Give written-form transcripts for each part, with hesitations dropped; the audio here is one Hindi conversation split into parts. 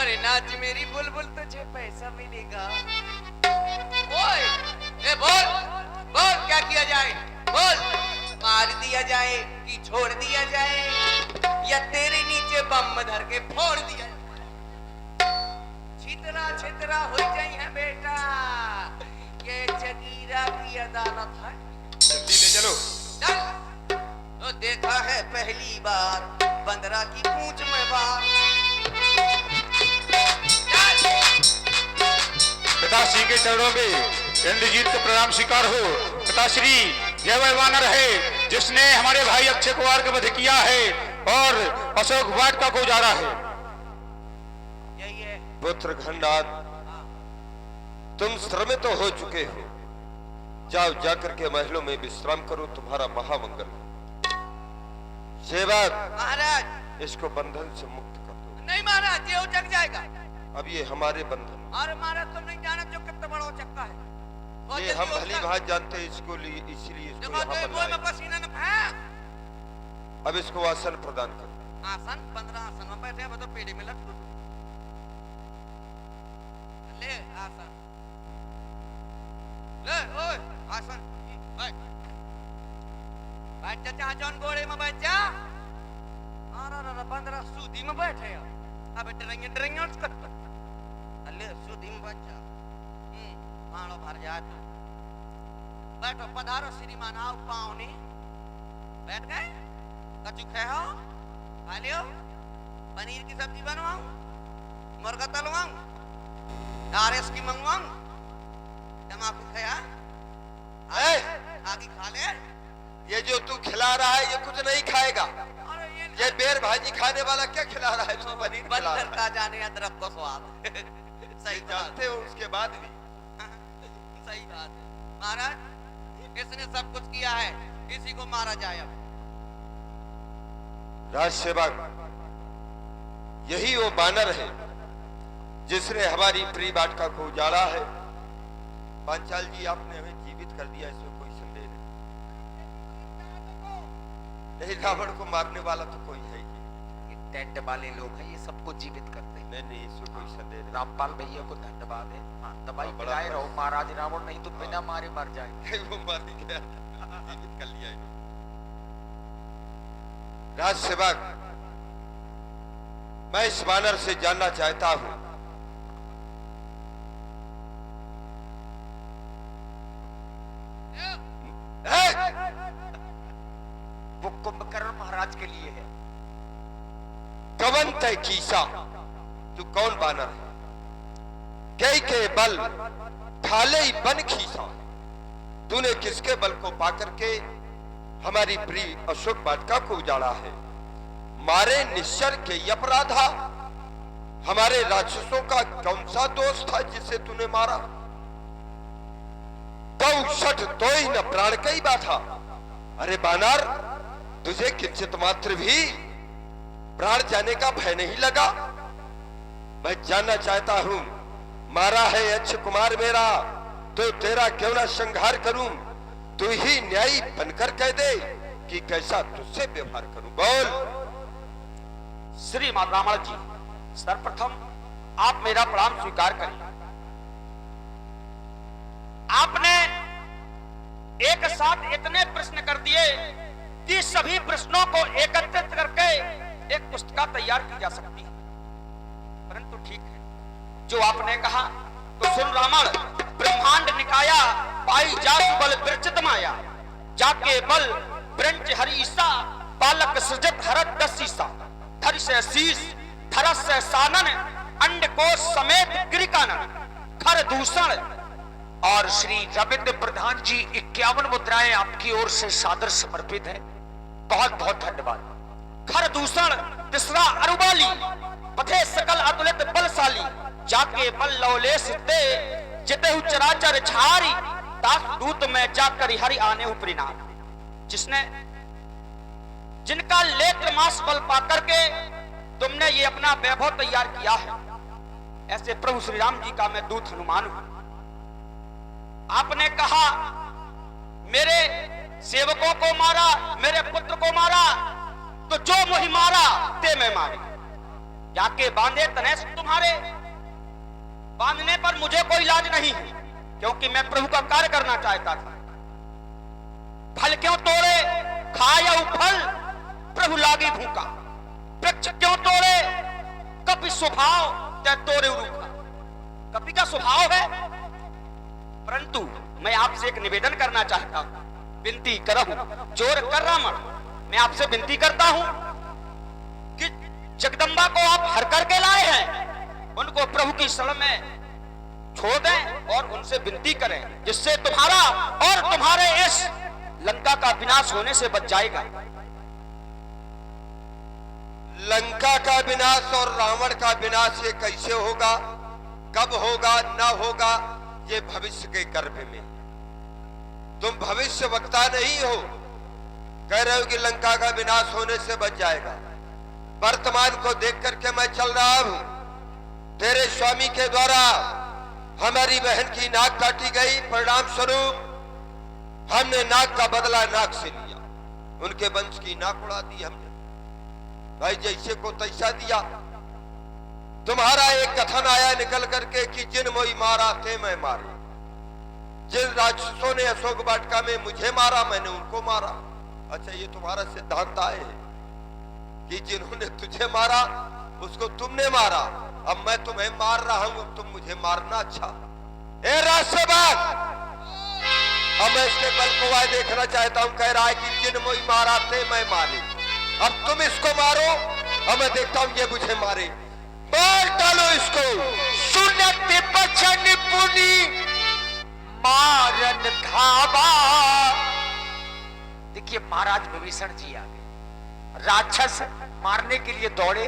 अरे नाच मेरी बुलबुल, तुझे पैसा मिलेगा। ओए, ए बोल बोल, क्या किया जाए? बोल, मार दिया जाए कि छोड़ दिया जाए, या तेरे नीचे बम धर के फोड़ दिया जाए? छितरा छितरा हो जाए है बेटा, ये जगीरा की अदालत है। जल्दी ले चलो। चल। तो देखा है पहली बार बंदरा की पूंछ में बार। पिताश्री के चरणों में इंद्रजीत को प्रणाम स्वीकार हो। पिताश्री, यह वह वानर है जिसने हमारे भाई अक्षय कुमार का वध किया है और अशोक वाटिका को उजाड़ा है। यही है पुत्र घननाथ, तुम श्रमित तो हो चुके हो, जाओ जाकर के महलों में विश्राम करो, तुम्हारा महामंगल हो। सेवक, महाराज, इसको बंधन से मुक्त कर दो। नहीं महाराज, ये उचक जाएगा। अब ये हमारे बंधन, अरे महाराज, तुम नहीं जाना जो कितना बड़ा उचक्का है। बहुत ये जल्दी हम उसका- भली भांति जानते हैं, इसको इसीलिए इसको देखो, यहाँ तो पर मुंह में लाए। पसीना न फेंक। अब इसको आसन प्रदान करो। आसन 15 आसन में बैठे हैं, तो पेड़ी में लटको। ले आसन, ले ओए आसन बैठ। बैठ जा, जहाँ जौन गोड़े में बैठ जा। अरे 15 सूदी में बैठे हैं। अब डरेंगे उसको। ले सूदी में बैठ जा। मानो भर जा तू। बैठो, पधारो श्रीमान, आओ पाओनी। बैठ गए? कचू खाए हो? खा लियो? पनीर की सब्जी बनवाऊं? मुर्गा तलवाऊं? नारियल की मंगवाऊं? तमाकू खाया? आगे खा ले। ये जो तू खिला रहा है, ये कुछ नहीं खाएगा। अरे ये बेर भाजी खाने वाला क्या खिला रहा है? तू पनीर खिला बंदर रहा का जाने अदरक को स्वाद। है। सही बात, जानते हो उसके बाद भी सही बात है। महाराज, इसने सब कुछ किया है, इसी को मारा जाए अब। राज सेवक, यही वो बानर है जिसने हमारी प्रिय वाटिका को उजाड़ा है। पांचाल जी, आपने हमें जीवित कर दिया, इसमें कोई संदेह नहीं। रावण को मारने वाला तो कोई है ही। ये टेंट वाले लोग हैं, ये सबको जीवित करते हैं। नहीं, इसमें कोई संदेह नहीं। रामपाल भैया को धन्यवाद है। हाँ, दवाई हाँ, बड़ा पिलाए बड़ा। रहो, महाराज रावण नहीं तो बिना मारे मर जाए। वो मार ही गया, जीवित कर लिया इन्होंने। राज सेवक, मैं इस वानर से जानना चाहता हूं, वो कुंभकर्ण महाराज के लिए है। कवन तय कीसा, तू कौन बानर है? कई के बल ठाले ही बन खीसा, तूने किसके बल को पाकर के हमारी प्रिय अशोक वाटिका को उजाड़ा है? मारे निश्चर के अपराधा, हमारे राक्षसों का कौन सा दोष था जिसे तूने मारा? गौ सठ तो ही न प्राण कई बाथा। अरे बानर, तुझे किंचित मात्र भी प्राण जाने का भय नहीं लगा? मैं जानना चाहता हूं, मारा है अक्षय कुमार मेरा, तो तेरा क्यों ना संहार करूं? तू ही न्यायी बनकर कह दे कि कैसा तुझसे व्यवहार करूं। बोल। श्रीमान रावण जी, सर्वप्रथम आप मेरा प्रणाम स्वीकार करें। आपने एक साथ इतने प्रश्न कर दिए कि सभी प्रश्नों को एकत्रित करके एक पुस्तिका तैयार की जा सकती है, परंतु ठीक है जो आपने कहा। तो सुन रावण, ब्रह्मांड निकाया पाई जासु बल विरचित माया, जाके बल ब्रंच हरीसा बालक सृजत हरत दसीसा, धर से शीश धरस से सानन अंड कोश समेत गिरिकानन, खर दूषण। और श्री रविंद्र प्रधान जी 51 मुद्राएं आपकी ओर से सादर समर्पित हैं, बहुत बहुत धन्यवाद। खर दूषण तीसरा अरुबाली, पथे सकल अतुलित बलशाली, जाके बल लौलेस दे जिते चराचर झारी, दास दूत में जाकर हरि आने परिणाम। जिसने जिनका लेत्र मास बल पाकर के तुमने ये अपना वैभव तैयार किया है, ऐसे प्रभु श्री राम जी का मैं दूत हनुमान हूं। आपने कहा मेरे सेवकों को मारा, मेरे पुत्र को मारा, तो जो मुझे मारा ते मैं मारे। जाके बांधे तने तुम्हारे। बांधने पर मुझे कोई लाज नहीं, क्योंकि मैं प्रभु का कार्य करना चाहता था। फल क्यों तोड़े, खाया फल प्रभु लागी भूखा। वृक्ष क्यों तोड़े, कपि स्वभाव ते तोड़े रूखा। कपि का स्वभाव है। परंतु मैं आपसे एक निवेदन करना चाहता हूं, विनती करहूं, जोर कर रामण, मैं आपसे विनती करता हूं कि जगदम्बा को आप हर करके लाए हैं, उनको प्रभु की शरण में छोड़ दें और उनसे विनती करें, जिससे तुम्हारा और तुम्हारे इस लंका का विनाश होने से बच जाएगा। लंका का विनाश और रावण का विनाश ये कैसे होगा, कब होगा, ना होगा, ये भविष्य के गर्भ में। तुम भविष्य वक्ता नहीं हो, कह रहे हो कि लंका का विनाश होने से बच जाएगा। वर्तमान को देख करके मैं चल रहा हूं। तेरे स्वामी के द्वारा हमारी बहन की नाक काटी गई, परिणाम स्वरूप हमने नाक का बदला नाक से लिया, उनके वंश की नाक उड़ा दी हमने। भाई जैसे को तैसा दिया। तुम्हारा एक कथन आया निकल करके कि जिन मोई मारा ते मैं मारे। जिन राक्षसों ने अशोक वाटिका में मुझे मारा, मैंने उनको मारा। अच्छा, ये तुम्हारा सिद्धांत आए कि जिन्होंने तुझे मारा उसको तुमने मारा, अब मैं तुम्हें मार रहा हूं, अब तुम मुझे मारना। अच्छा ए राष्ट्रवाद, अब मैं इसके बल को आए देखना चाहता हूं। कह रहा है कि जिन मोई मारा थे मैं मारे, अब तुम इसको मारो, अब मैं देखता हूं ये मुझे मारे। मार डालो इसको। सुनत बचन पुनि मारन धावा। देखिए महाराज विभीषण जी आ गए, राक्षस मारने के लिए दौड़े।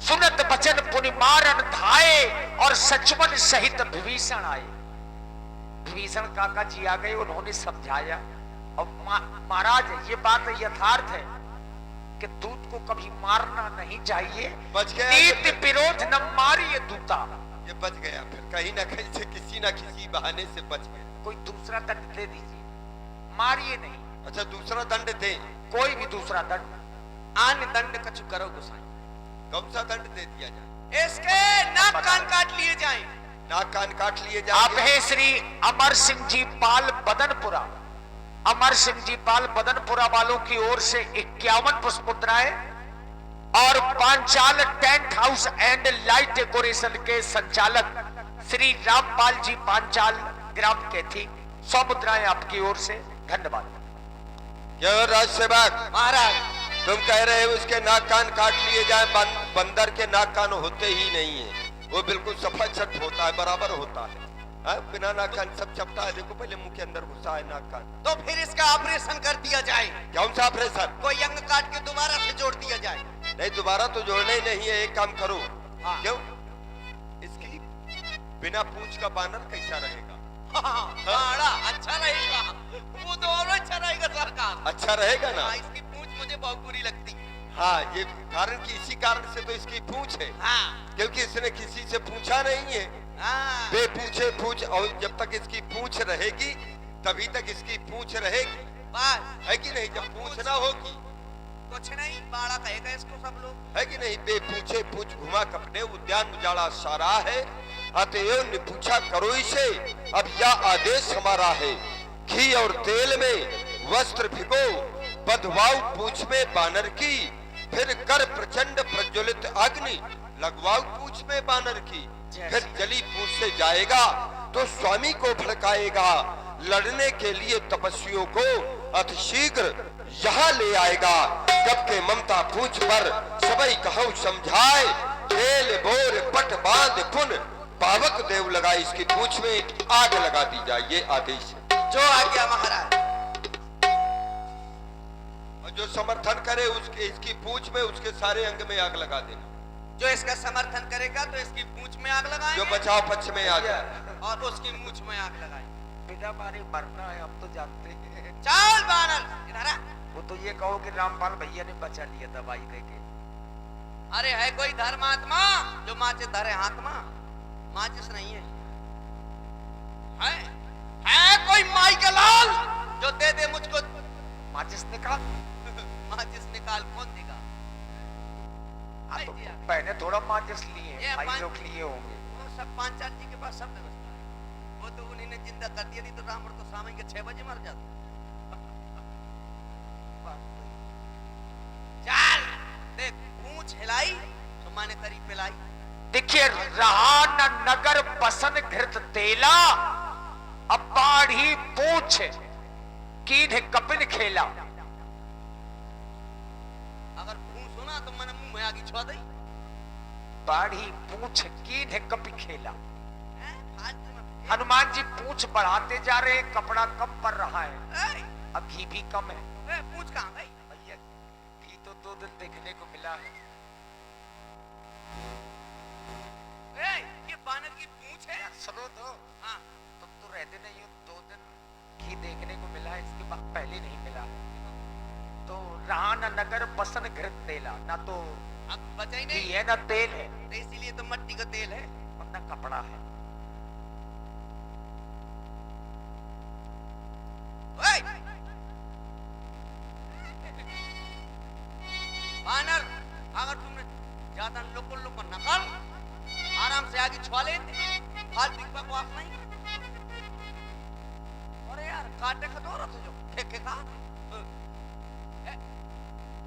सुनत बचन पुनि मारन धाए, और सचमन सहित विभीषण आए। विभीषण काका जी आ गए, उन्होंने समझाया। और महाराज ये बात यथार्थ है कि दूत को कभी मारना नहीं चाहिए। बच गया, नीति विरोध न मारिए दूता। ये बच गया, फिर कहीं ना कहीं से किसी ना किसी बहाने से बच गया। कोई दूसरा दंड दे दीजिए, मारिए नहीं। अच्छा, दूसरा दंड दे, कोई भी दूसरा दंड। आन दंड कछु करो गोसाई। कौन सा दंड दे दिया जाए? इसके नाक कान काट लिए जाएं। नाक कान काट लिए आप जाए। है श्री अमर सिंह जी पाल बदनपुरा। अमर सिंह जी पाल बदनपुरा वालों की ओर से 51 पुष्प मुद्राएं और Panchal tent house and light decoration के संचालक श्री रामपाल जी पांचाल ग्राम के थी 100 मुद्राएं आपकी ओर से। धन्यवाद। क्या राज सेवक महाराज, तुम कह रहे हो उसके नाक कान काट लिए जाए। बंदर के नाक कान होते ही नहीं है, वो बिल्कुल सफा छट होता है, बराबर होता है। बिना नाक कान सब चपटा है। देखो पहले मुंह के अंदर घुसा है नाक कान। तो फिर इसका ऑपरेशन कर दिया जाए। कौन सा ऑपरेशन? कोई अंग काट के दोबारा से जोड़ दिया जाए। नहीं, दोबारा तो जोड़ना ही नहीं है। एक काम करो। हाँ। क्यों? इसकी बिना पूंछ का बानर कैसा रहेगा? बड़ा अच्छा रहेगा, वो तो और अच्छा रहेगा सरकार। अच्छा रहेगा ना? हाँ, इसकी पूंछ मुझे बहुत बुरी लगती है। हाँ, ये कारण की इसी कारण से तो इसकी पूंछ है। हाँ, क्योंकि इसने किसी से पूछा नहीं है। हाँ, बे पूछे पूछ, और जब तक इसकी पूंछ रहेगी तभी तक इसकी पूंछ रहेगी, बस है कि नहीं? जब पूंछ ना होगी कुछ नहीं, बाड़ा कहेगा इसको सब लोग। है कि नहीं? बे पूछे पूछ घुमा कपने उद्यान उजाड़ा सारा है, अतएव ने पूछा करो इसे, अब यह आदेश हमारा है। घी और तेल में वस्त्र भिगो, बंधवाओ पूछ में बानर की, फिर कर प्रचंड प्रज्वलित अग्नि लगवाओ पूछ में बानर की। फिर जली पूछ से जाएगा तो स्वामी को भड़काएगा, लड़ने के लिए तपस्वियों को अतिशीघ्र यहाँ ले आएगा। जब के ममता पूछ पर सबई कहूं समझाए, खेल बोर पट बांध पुन पावक देव लगाए। इसकी पूछ में आग लगा दी जाए, ये आदेश है। जो आ गया महाराज। और जो समर्थन करे उसके इसकी पूछ में उसके सारे अंग में आग लगा देना। जो इसका समर्थन करेगा तो इसकी पूंछ में आग लगाएंगे, जो बचाव पक्ष में आ जाए और उसकी मूंछ में आग लगाएंगे। बिना मारे मरना है, हम तो जानते हैं। चल बानर इधर आ। वो तो ये कहो कि रामपाल भैया ने बचा लिया दवाई देके। अरे है कोई धर्मात्मा जो माचिस धरे हाथ में? माचिस नहीं है। है कोई माई का लाल जो दे दे मुझको माचिस निकाल। माचिस निकाल, कौन देगा? भाई तो जी आ गए। पहले थोड़ा माचिस लिए ये भाई पाँच- लोग लिए होंगे। वो सब पांचाल जी के पास सब व्यवस्था है। वो तो उन्हीं ने जिंदा कर दिया थी तो रावण तो शाम के 6 बजे मर जाता। चल देख पूंछ हिलाई तो माने करी पिलाई। देखिए रहा न नगर बसन घृत तेला, अब बाढ़ी पूछ कीन्ह कपिन खेला। अगर पूंछ होना तो मैंने मुंह में आगी छुआ दई। बाढ़ी पूछ कीन्ह कपि खेला। हैं? फालतू में हनुमान जी पूछ बढ़ाते जा रहे हैं, कपड़ा कम पड़ रहा है, ए, अब घी भी कम है। ए, पूंछ कहाँ गई? भैया घी तो 2 दिन देखने को मिला है। ए, ये बानर की पूंछ है। सुनो तो, हाँ तुम तो रहते नहीं हो, 2 दिन घी देखने को मिला है, इसके बाद पहले नहीं मिला है। तो रहा न नगर बसन घृत तेला, ना तो अब बचा ही घी नहीं है ना तेल है, तो इसीलिए तो मट्टी का तेल है। वरना कपड़ा है। ओए! बानर अगर तुमने ज्यादा लोको लोको नकल आराम से आगे छुआ लेते फालतू की बकवास नहीं। अरे यार काटे खतोरा तुझे फेंके का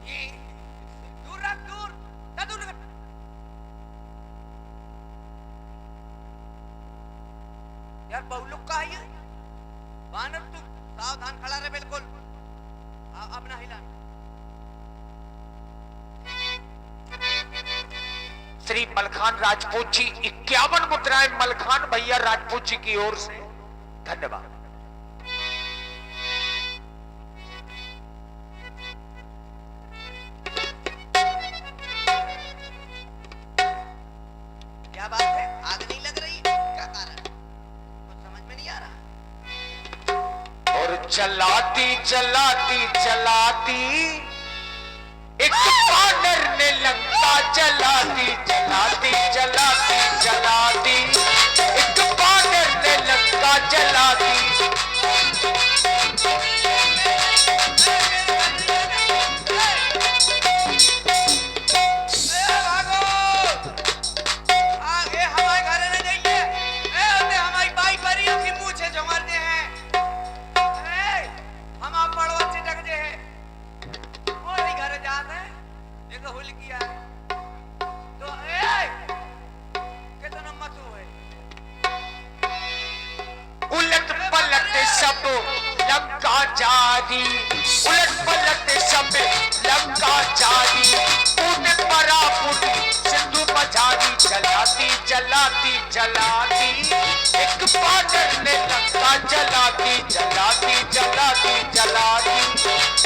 ये दूर रख दूर ना दूर रख। यार बहुलुक का है ये बानर, तू सावधान खड़ा रहे बिल्कुल। अब ना हिलाना। श्री मलखान राजपूत जी 51 मुद्राएं मलखान भैया राजपूत जी की ओर से, धन्यवाद। क्या बात है? आग नहीं लग रही? क्या कारण? कुछ समझ में नहीं आ रहा। और चलाती चलाती चलाती एक बानर ने लंका जलाती, चलाती चलाती चलाती एक बानर ने लंका जलाती। आगे हमारे घर न जाइए। उन्हें हमारी बाई परी अपनी मूछे जो मरते हैं। हम आप बड़वा चिटक जे है वो नहीं घर जाते हैं। देखो हुल किया है तो कितना मत हुए। उलट पलट सब लंका जारी, उलट पलट सब लंका जारी, पूत परा पुटी सिंधु मझारी, चलाती चलाती चलाती एक बानर ने लंका जलाती, चलाती चलाती चलाती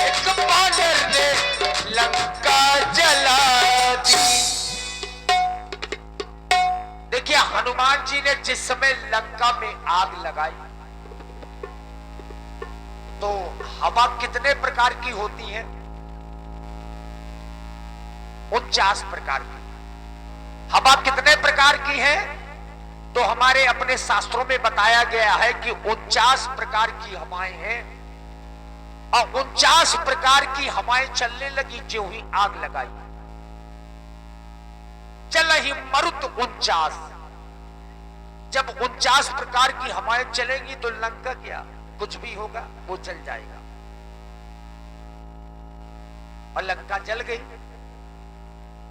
एक बानर ने लंका जलाती। देखिए हनुमान जी ने जिस समय लंका में आग लगाई तो हवा कितने प्रकार की होती है? 49 प्रकार की। हवा कितने प्रकार की है? तो हमारे अपने शास्त्रों में बताया गया है कि 49 प्रकार की हवाएं हैं, और 49 प्रकार की हवाएं चलने लगी जो ही आग लगाई। चल ही मरुत 49, जब 49 प्रकार की हवाएं चलेंगी तो लंका क्या कुछ भी होगा वो जल जाएगा, और लंका जल गई।